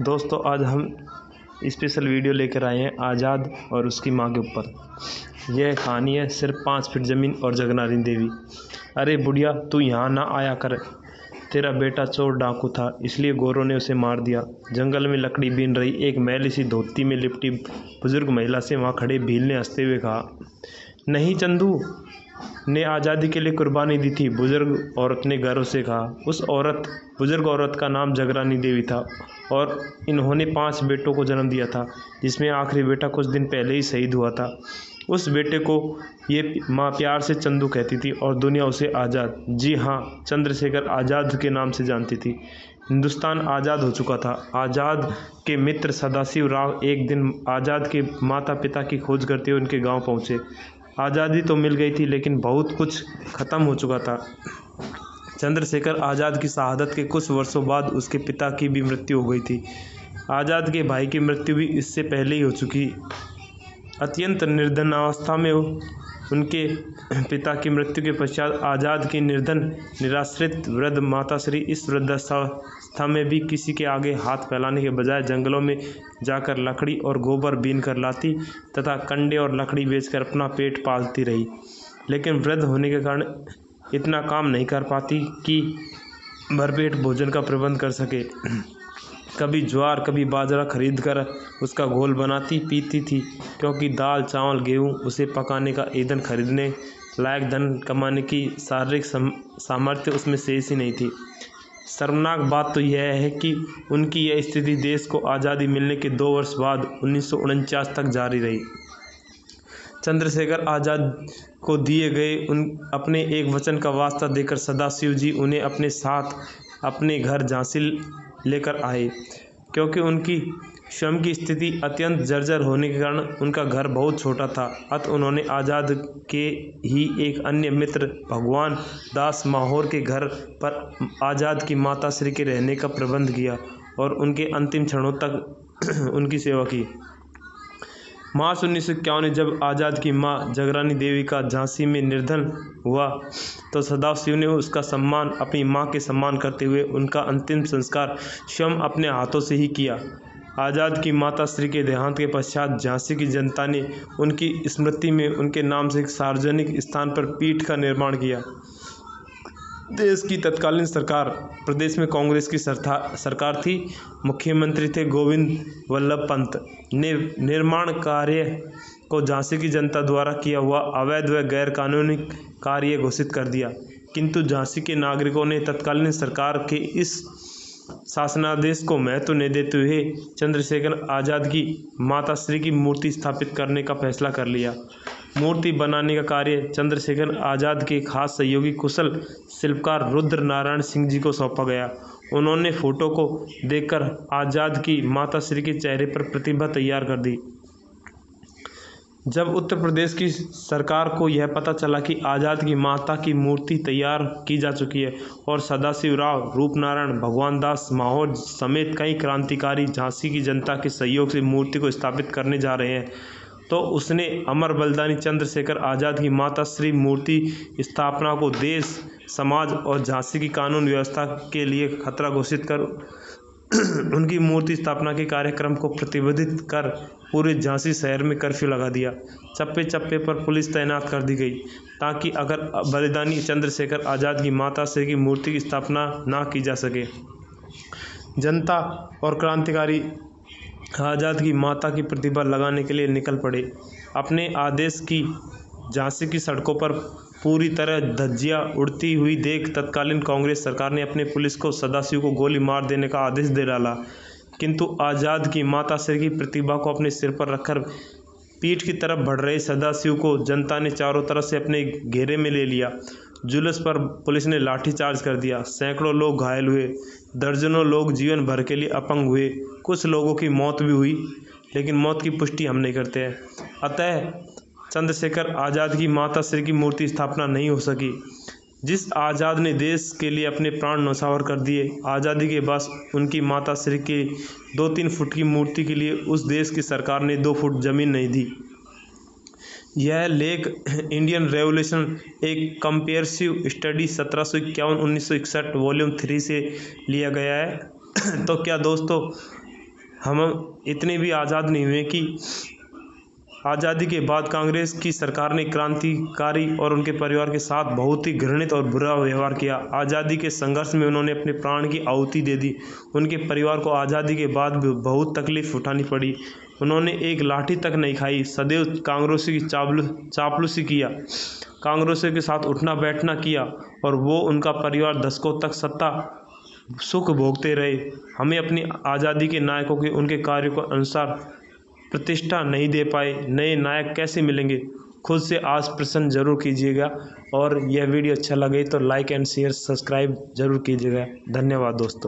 दोस्तों आज हम स्पेशल वीडियो लेकर आए हैं आज़ाद और उसकी माँ के ऊपर। यह कहानी है सिर्फ 5 फीट ज़मीन और जगनानी देवी। अरे बुढ़िया, तू यहाँ ना आया कर। तेरा बेटा चोर डाकू था, इसलिए गोरों ने उसे मार दिया। जंगल में लकड़ी बीन रही एक मैली सी धोती में लिपटी बुजुर्ग महिला से वहाँ खड़े भील ने हंसते हुए कहा, नहीं चंदू ने आज़ादी के लिए कुर्बानी दी थी। बुजुर्ग औरत ने गर्व से कहा। उस बुजुर्ग औरत का नाम जगरानी देवी था और इन्होंने 5 बेटों को जन्म दिया था, जिसमें आखिरी बेटा कुछ दिन पहले ही शहीद हुआ था। उस बेटे को ये माँ प्यार से चंदू कहती थी और दुनिया उसे आज़ाद, जी हाँ, चंद्रशेखर आज़ाद के नाम से जानती थी। हिंदुस्तान आज़ाद हो चुका था। आज़ाद के मित्र सदाशिव राव एक दिन आज़ाद के माता पिता की खोज करते हुए उनके गांव पहुंचे। आज़ादी तो मिल गई थी, लेकिन बहुत कुछ ख़त्म हो चुका था। चंद्रशेखर आज़ाद की शहादत के कुछ वर्षों बाद उसके पिता की भी मृत्यु हो गई थी। आज़ाद के भाई की मृत्यु भी इससे पहले ही हो चुकी। अत्यंत निर्धनावस्था में उनके पिता की मृत्यु के पश्चात आज़ाद की निर्धन निराश्रित वृद्ध माताश्री इस वृद्धावस्था में भी किसी के आगे हाथ फैलाने के बजाय जंगलों में जाकर लकड़ी और गोबर बीन कर लाती तथा कंडे और लकड़ी बेचकर अपना पेट पालती रही। लेकिन वृद्ध होने के कारण इतना काम नहीं कर पाती कि भरपेट भोजन का प्रबंध कर सके। कभी ज्वार कभी बाजरा खरीद कर उसका घोल बनाती पीती थी, क्योंकि दाल चावल गेहूँ उसे पकाने का ईंधन खरीदने लायक धन कमाने की शारीरिक सामर्थ्य उसमें शेष ही नहीं थी। शर्मनाक बात तो यह है कि उनकी यह स्थिति देश को आज़ादी मिलने के 2 वर्ष बाद 1949 तक जारी रही। चंद्रशेखर आज़ाद को दिए गए अपने एक वचन का वास्ता देकर सदाशिव जी उन्हें अपने साथ अपने घर झांसी लेकर आए। क्योंकि उनकी स्वयं की स्थिति अत्यंत जर्जर होने के कारण उनका घर बहुत छोटा था, अतः उन्होंने आज़ाद के ही एक अन्य मित्र भगवान दास माहौर के घर पर आज़ाद की माताश्री के रहने का प्रबंध किया और उनके अंतिम क्षणों तक उनकी सेवा की। मार्च 1951 में जब आज़ाद की मां जगरानी देवी का झांसी में निधन हुआ तो सदाशिव ने उसका सम्मान अपनी मां के सम्मान करते हुए उनका अंतिम संस्कार स्वयं अपने हाथों से ही किया। आज़ाद की माताश्री के देहांत के पश्चात झांसी की जनता ने उनकी स्मृति में उनके नाम से एक सार्वजनिक स्थान पर पीठ का निर्माण किया। देश की तत्कालीन सरकार, प्रदेश में कांग्रेस की सरकार थी। मुख्यमंत्री थे गोविंद वल्लभ पंत ने निर्माण कार्य को झांसी की जनता द्वारा किया हुआ अवैध व गैर कानूनी कार्य घोषित कर दिया। किंतु झांसी के नागरिकों ने तत्कालीन सरकार के इस शासनादेश को महत्व नहीं देते हुए चंद्रशेखर आज़ाद की माताश्री की मूर्ति स्थापित करने का फैसला कर लिया। मूर्ति बनाने का कार्य चंद्रशेखर आज़ाद के खास सहयोगी कुशल शिल्पकार रुद्र नारायण सिंह जी को सौंपा गया। उन्होंने फोटो को देखकर आज़ाद की माताश्री के चेहरे पर प्रतिभा तैयार कर दी। जब उत्तर प्रदेश की सरकार को यह पता चला कि आज़ाद की माता की मूर्ति तैयार की जा चुकी है और सदाशिव राव, रूपनारायण, भगवान दास माहौर समेत कई क्रांतिकारी झांसी की जनता के सहयोग से मूर्ति को स्थापित करने जा रहे हैं, तो उसने अमर बलिदानी चंद्रशेखर आज़ाद की माताश्री मूर्ति स्थापना को देश, समाज और झांसी की कानून व्यवस्था के लिए खतरा घोषित कर उनकी मूर्ति स्थापना के कार्यक्रम को प्रतिबंधित कर पूरे झांसी शहर में कर्फ्यू लगा दिया। चप्पे चप्पे पर पुलिस तैनात कर दी गई, ताकि अगर बलिदानी चंद्रशेखर आज़ाद की माताश्री की मूर्ति की स्थापना ना की जा सके। जनता और क्रांतिकारी आज़ाद की माता की प्रतिभा लगाने के लिए निकल पड़े। अपने आदेश की झांसी की सड़कों पर पूरी तरह धज्जियां उड़ती हुई देख तत्कालीन कांग्रेस सरकार ने अपने पुलिस को सदाशिव को गोली मार देने का आदेश दे डाला। किंतु आज़ाद की माताश्री की प्रतिभा को अपने सिर पर रखकर पीठ की तरफ बढ़ रहे सदाशिव को जनता ने चारों तरफ से अपने घेरे में ले लिया। जुलूस पर पुलिस ने लाठीचार्ज कर दिया। सैकड़ों लोग घायल हुए, दर्जनों लोग जीवन भर के लिए अपंग हुए, कुछ लोगों की मौत भी हुई, लेकिन मौत की पुष्टि हम नहीं करते हैं। अतः चंद्रशेखर आज़ाद की माताश्री की मूर्ति स्थापना नहीं हो सकी। जिस आज़ाद ने देश के लिए अपने प्राण न्यौछावर कर दिए, आज़ादी के बाद उनकी माताश्री के 2-3 फुट की मूर्ति के लिए उस देश की सरकार ने 2 फुट जमीन नहीं दी। यह लेख इंडियन रेवोल्यूशन एक कंपेरेटिव स्टडी 1751-1961 वॉल्यूम 3 से लिया गया है। तो क्या दोस्तों हम इतने भी आज़ाद नहीं हुए कि आज़ादी के बाद कांग्रेस की सरकार ने क्रांतिकारी और उनके परिवार के साथ बहुत ही घृणित और बुरा व्यवहार किया। आज़ादी के संघर्ष में उन्होंने अपने प्राण की आहुति दे दी। उनके परिवार को आज़ादी के बाद भी बहुत तकलीफ उठानी पड़ी। उन्होंने एक लाठी तक नहीं खाई। सदैव कांग्रेसी की चापलूसी किया, कांग्रेसियों के साथ उठना बैठना किया और वो उनका परिवार दशकों तक सत्ता सुख भोगते रहे। हमें अपनी आज़ादी के नायकों के उनके कार्यों के अनुसार प्रतिष्ठा नहीं दे पाए, नए नायक कैसे मिलेंगे? खुद से आज प्रश्न जरूर कीजिएगा और यह वीडियो अच्छा लगे तो लाइक एंड शेयर सब्सक्राइब जरूर कीजिएगा। धन्यवाद दोस्तों।